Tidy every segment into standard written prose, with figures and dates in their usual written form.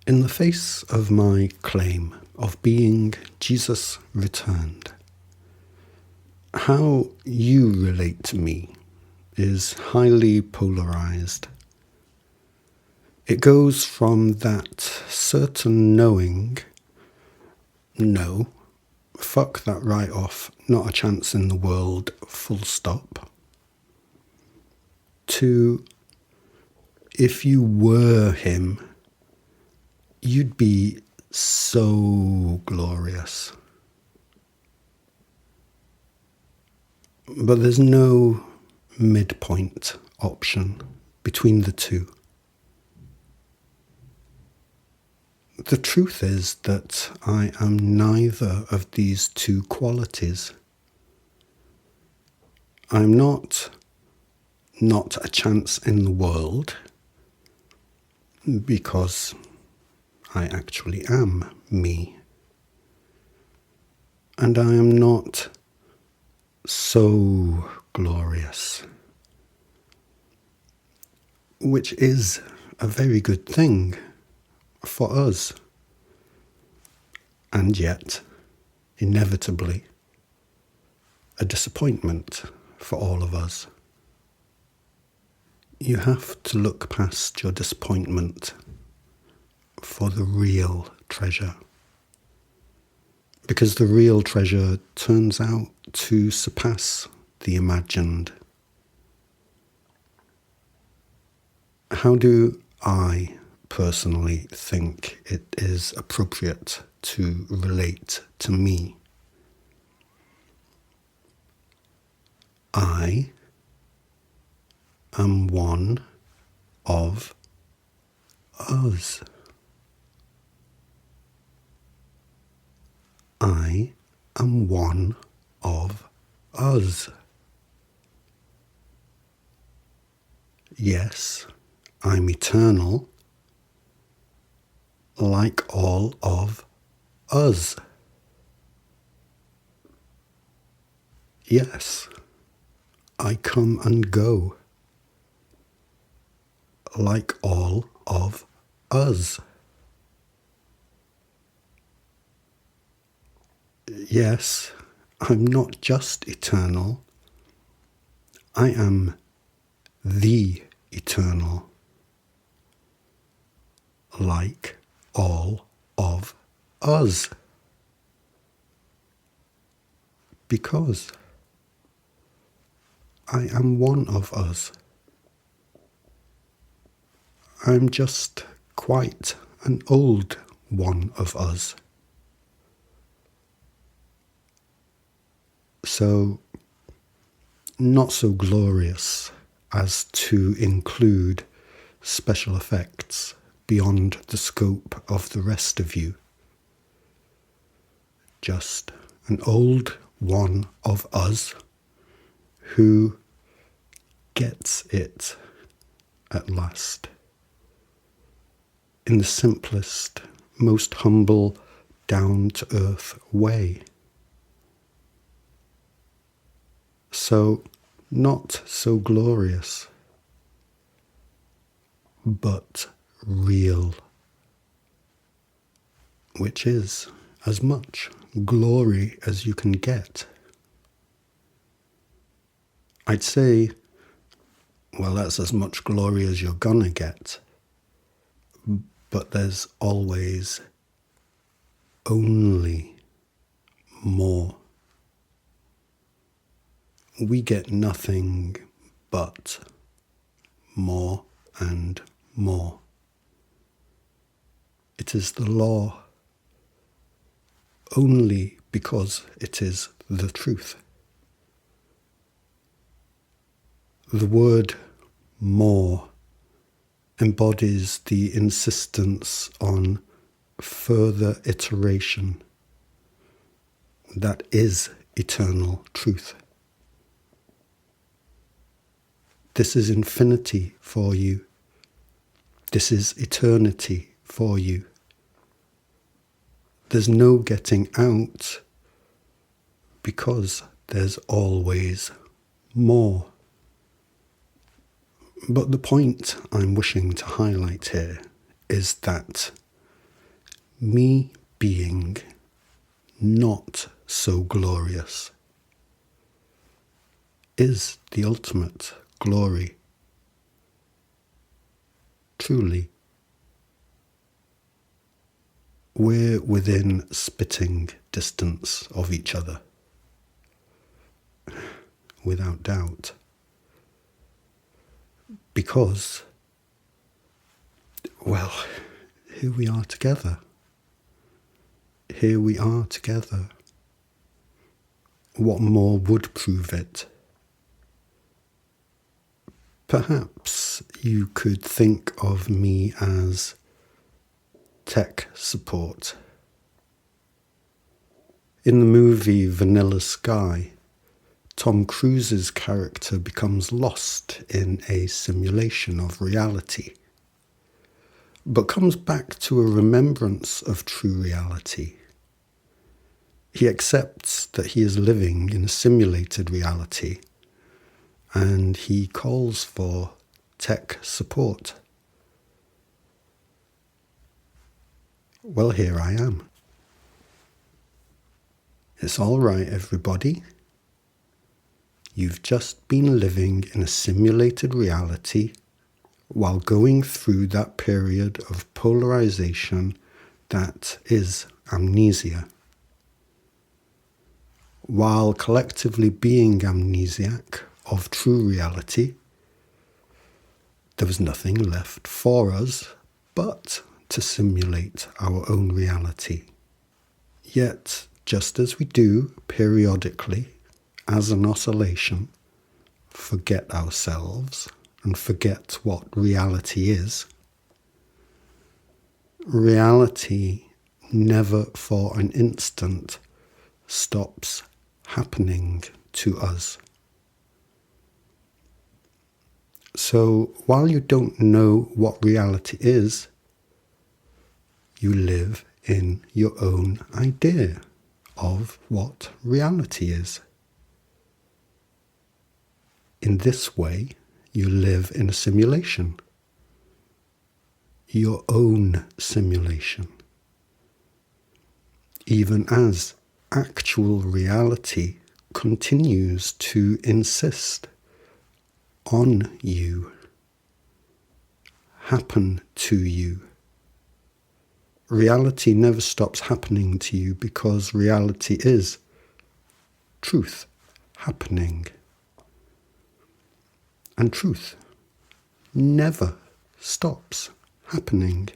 In the face of my claim of being Jesus returned, how you relate to me is highly polarized. It goes from that certain knowing, no, fuck that right off, not a chance in the world, full stop, to if you were him, you'd be so glorious. But there's no midpoint option between the two. The truth is that I am neither of these two qualities. I'm not a chance in the world, because I actually am me. And I am not so glorious, which is a very good thing for us, and yet, inevitably, a disappointment for all of us. You have to look past your disappointment for the real treasure, because the real treasure turns out to surpass the imagined. How do I personally think it is appropriate to relate to me? I am one of us. I am one of us. Yes, I'm eternal, like all of us. Yes, I come and go, like all of us. Yes, I'm not just eternal, I am the eternal, like all of us. Because I am one of us. I'm just quite an old one of us. So, not so glorious as to include special effects beyond the scope of the rest of you. Just an old one of us who gets it at last. In the simplest, most humble, down-to-earth way. So, not so glorious, but real, which is as much glory as you can get. I'd say, well, that's as much glory as you're gonna get, but there's always only more. We get nothing but more and more. It is the law only because it is the truth. The word more embodies the insistence on further iteration. That is eternal truth. This is infinity for you. This is eternity for you. There's no getting out because there's always more. But the point I'm wishing to highlight here is that me being not so glorious is the ultimate glory. Truly, we're within spitting distance of each other, without doubt, because, well, here we are together. Here we are together. What more would prove it? Perhaps you could think of me as tech support. In the movie Vanilla Sky, Tom Cruise's character becomes lost in a simulation of reality, but comes back to a remembrance of true reality. He accepts that he is living in a simulated reality, and he calls for tech support. Well, here I am. It's all right, everybody. You've just been living in a simulated reality while going through that period of polarization that is amnesia. While collectively being amnesiac of true reality, there was nothing left for us but to simulate our own reality. Yet, just as we do periodically, as an oscillation, forget ourselves and forget what reality is, reality never for an instant stops happening to us. So while you don't know what reality is, you live in your own idea of what reality is. In this way, you live in a simulation, your own simulation, even as actual reality continues to insist on you, happen to you. Reality never stops happening to you because reality is truth happening. And truth never stops happening.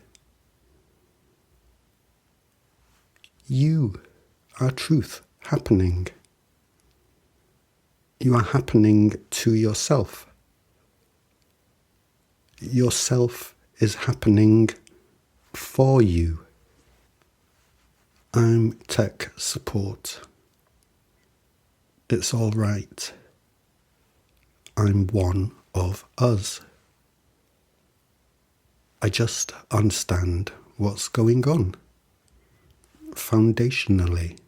You are truth happening. You are happening to yourself. Yourself is happening for you. I'm tech support. It's all right. I'm one of us. I just understand what's going on. Foundationally,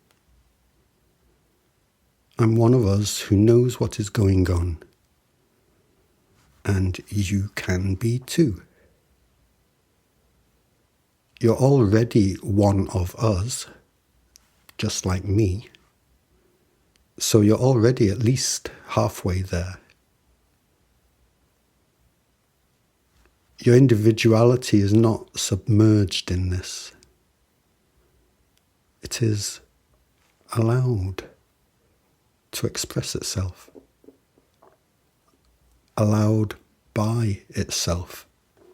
I'm one of us who knows what is going on. And you can be too. You're already one of us, just like me. So you're already at least halfway there. Your individuality is not submerged in this. It is allowed to express itself, allowed by itself,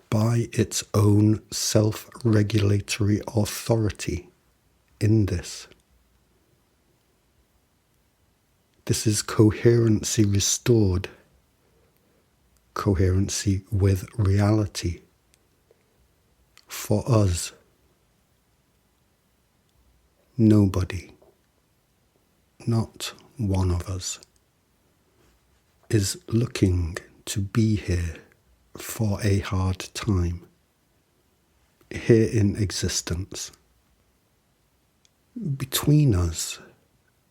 by its own self-regulatory authority in this. This is coherency restored, coherency with reality for us. Nobody, not one of us, is looking to be here for a hard time, here in existence. Between us,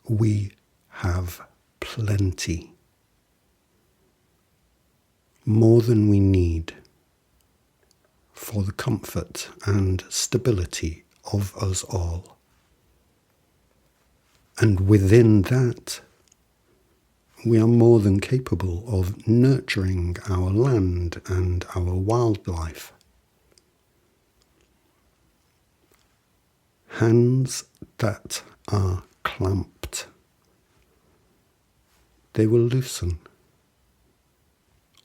we have plenty, more than we need for the comfort and stability of us all. And within that, we are more than capable of nurturing our land and our wildlife. Hands that are clamped, they will loosen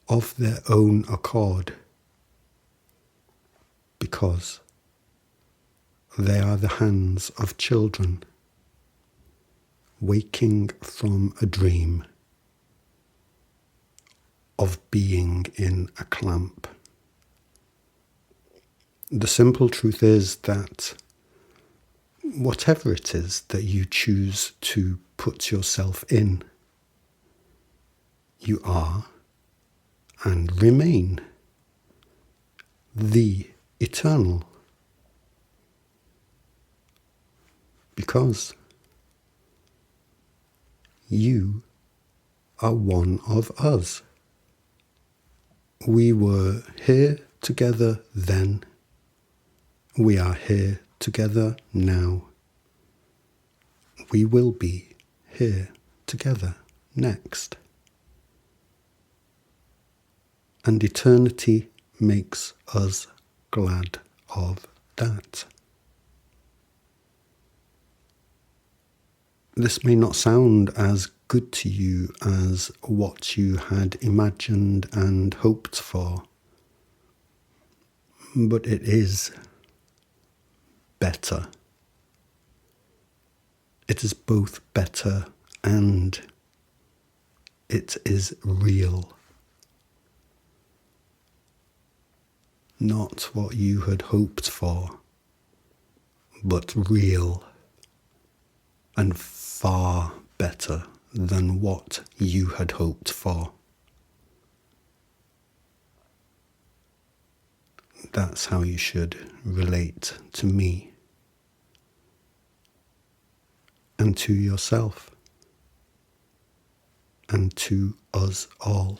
of their own accord, because they are the hands of children waking from a dream of being in a clamp. The simple truth is that whatever it is that you choose to put yourself in, you are and remain the eternal. Because you are one of us. We were here together then. We are here together now. We will be here together next. And eternity makes us glad of that. This may not sound as good to you as what you had imagined and hoped for, but it is better. It is both better and it is real. Not what you had hoped for, but real and far better than what you had hoped for. That's how you should relate to me and to yourself and to us all.